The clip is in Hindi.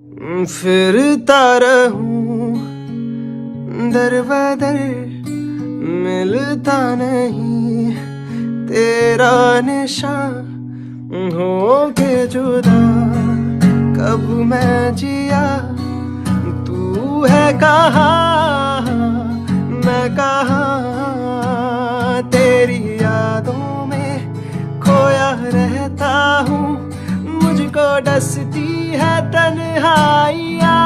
फिरता रहूं दर बदर, मिलता नहीं तेरा निशान हो के जुदा। कब मैं जिया तू है कहाँ, मैं कहाँ तेरी यादों में खोया रहता हूँ। मुझको डसती है तन्हाइयाँ।